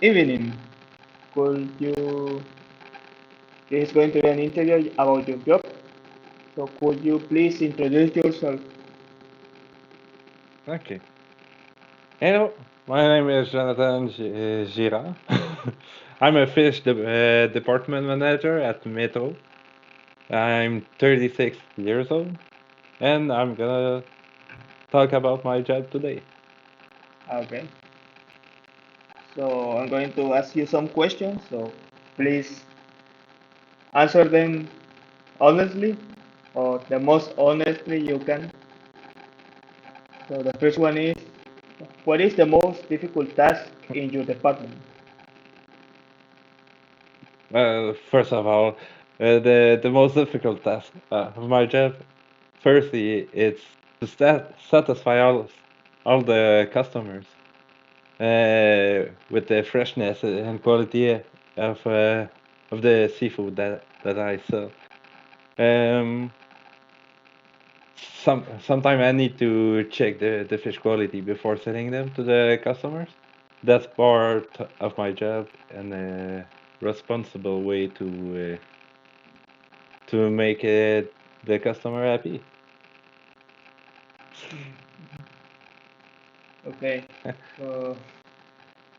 evening. Could you? This is going to be an interview about your job. So could you please introduce yourself? Okay. Hello, my name is Jonathan Gira. I'm a fish department manager at Metro. I'm 36 years old, and I'm gonna talk about my job today. Okay. So I'm going to ask you some questions. So please answer them honestly, or the most honestly you can. So the first one is, what is the most difficult task in your department? First of all, the most difficult task of my job, firstly, it's to satisfy all the customers with the freshness and quality of the seafood that I sell. Um, Sometime I need to check the fish quality before selling them to the customers. That's part of my job and a responsible way to make the customer happy. Okay. So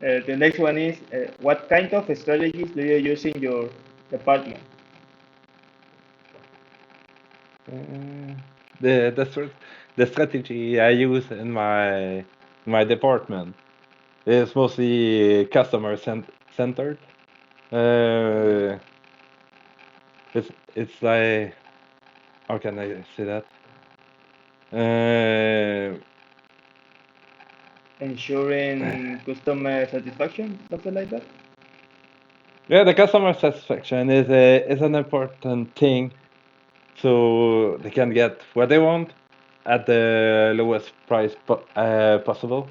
the next one is, what kind of strategies do you use in your department? Uh, the strategy I use in my department is mostly customer centered. Uh, it's like, how can I say that? Uh, Ensuring customer satisfaction, something like that? yeah, the customer satisfaction is an important thing, so they can get what they want at the lowest price possible,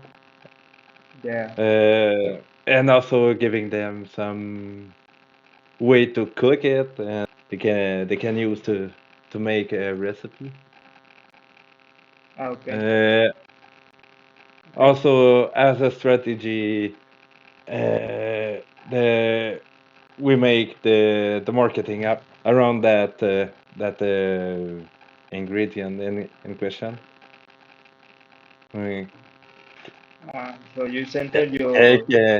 Yeah. and also giving them some way to cook it, and they can use to make a recipe. Okay. Uh, Okay. Also, as a strategy, the we make the marketing up around that ingredient in question. We, So you center yeah.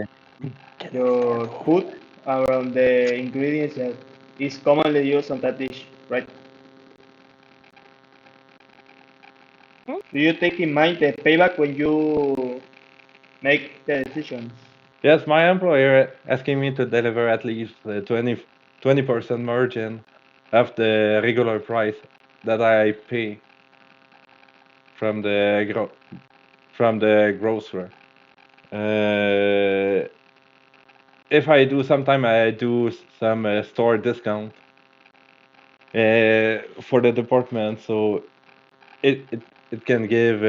Can we start? your food around the ingredients that is commonly used on that dish, right? Hmm? Do you take in mind the payback when you make the decisions? Yes, my employer asking me to deliver at least 20% margin of the regular price that I pay from the grocer. Uh, if I do sometime I do some store discount for the department, so it can give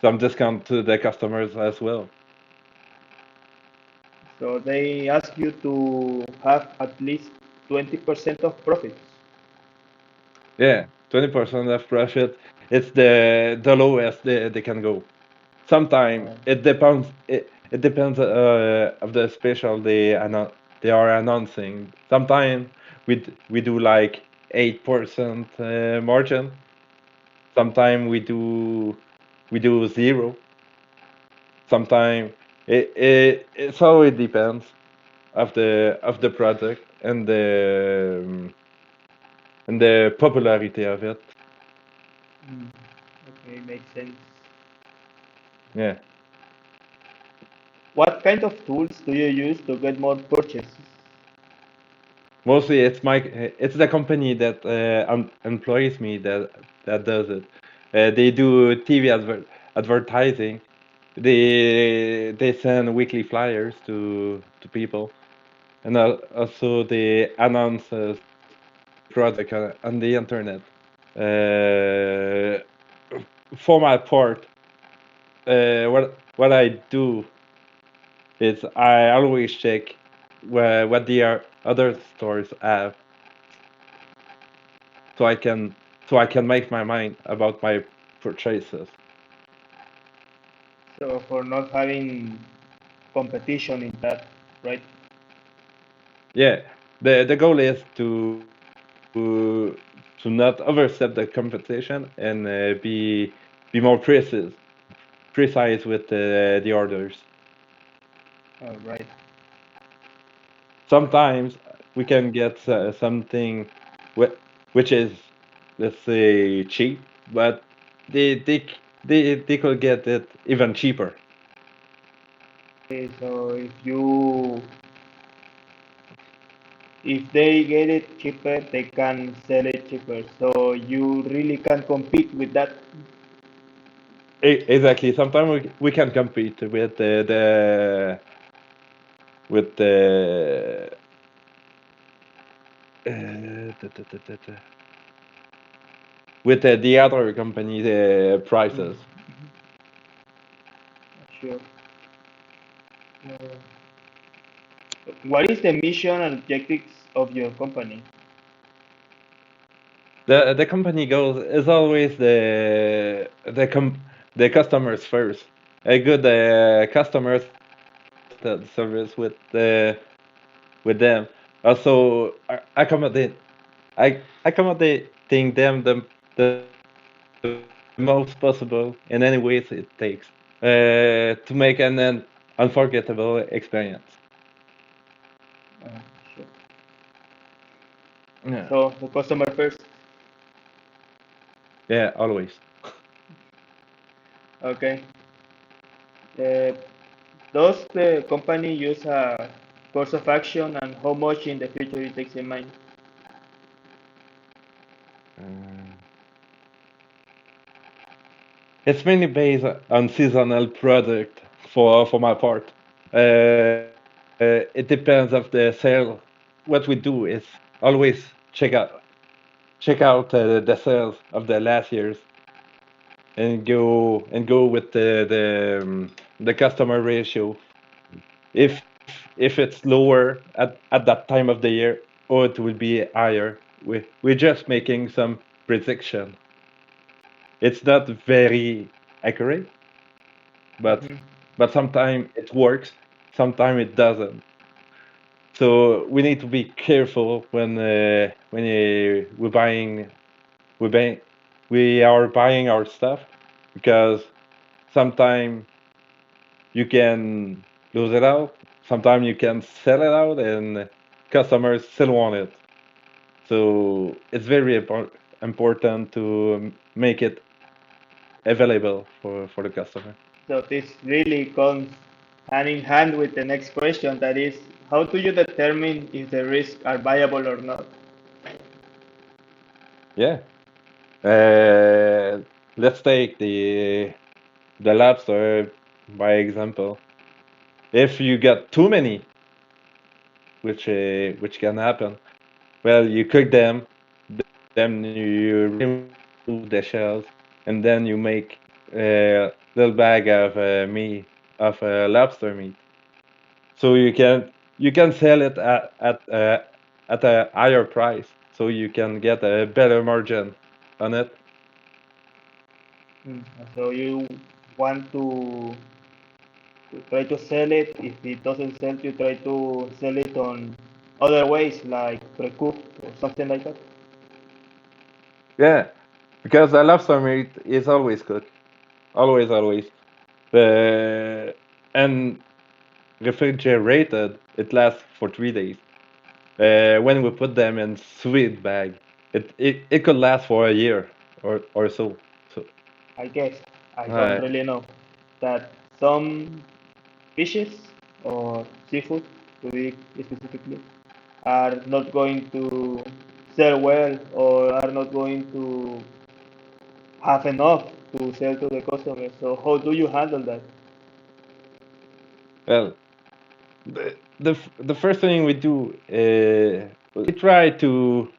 some discount to the customers as well. So they ask you to have at least 20% of profits. Yeah, 20% of profit. It's the lowest they can go. Sometime Uh, it depends of the special they are announcing. Sometime we do like 8% margin. Sometime we do zero. Sometime it's always depends of the product and the popularity of it. okay, makes sense. Yeah. What kind of tools do you use to get more purchases? Mostly it's the company that employs me that does it. They do TV advertising. They send weekly flyers to people, and also they announce product on the internet. Uh, for my part, what I do is I always check what the other stores have, so I can make my mind about my purchases. So for not having competition in that, right? Yeah, the goal is to not overstep the competition and be more precise with the orders. All right. Sometimes we can get something which is, let's say, cheap, but they they they could get it even cheaper. Okay, so if they get it cheaper, they can sell it cheaper. So you really can compete with that. Exactly. Sometimes we can compete with the with the with the other company Mm, prices. sure. Uh, what is the mission and objectives of your company? The company goes is always the customers first. A good customer service with them. Also accommodating them the most possible in any ways it takes to make an unforgettable experience. Uh, sure. Yeah, So the customer first. yeah, always. Okay. Uh, does the company use a course of action and how much in the future it takes in mind? Uh, It's mainly based on seasonal product for my part. It depends of the sale. What we do is always check out the sales of the last years and go with the customer ratio. If it's lower at that time of the year, or it will be higher, we're just making some prediction. It's not very accurate, but Mhm. but sometimes it works, sometimes it doesn't. So we need to be careful when we buy we are buying our stuff, because sometimes you can lose it out, sometimes you can sell it out, and customers still want it. So it's very important to make it available for the customer. So this really comes hand in hand with the next question, that is, how do you determine if the risks are viable or not? Yeah. Let's take the lobster by example. If you got too many, which can happen, well, you cook them, then you remove the shells, and then you make a little bag of meat of lobster meat. So you can sell it at a higher price, so you can get a better margin on it. Mm, so you want to try to sell it. If it doesn't sell, you try to sell it on other ways, like pre-cooked or something like that. Yeah, because the lobster meat is always cooked, always. And refrigerated, it lasts for 3 days. When we put them in sweet bag, it could last for a year or so. So I guess I don't uh, really know that some fishes or seafood, to be specifically, are not going to sell well or are not going to have enough to sell to the customer. So how do you handle that? well, the first thing we do, we try to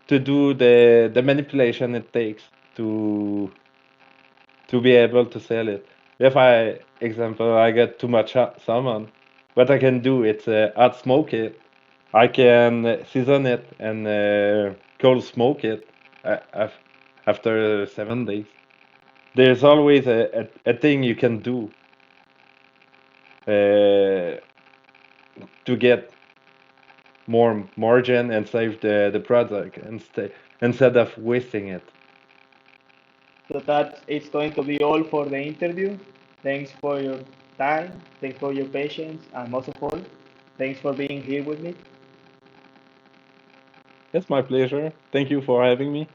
do the manipulation it takes to to be able to sell it. If I get too much salmon, what I can do is hot smoke it. I can season it and cold smoke it after 7 days. There's always a thing you can do. uh, to get more margin and save the product instead of wasting it. So that it's going to be all for the interview. Thanks for your time. Thanks for your patience, and most of all, thanks for being here with me. It's my pleasure. Thank you for having me.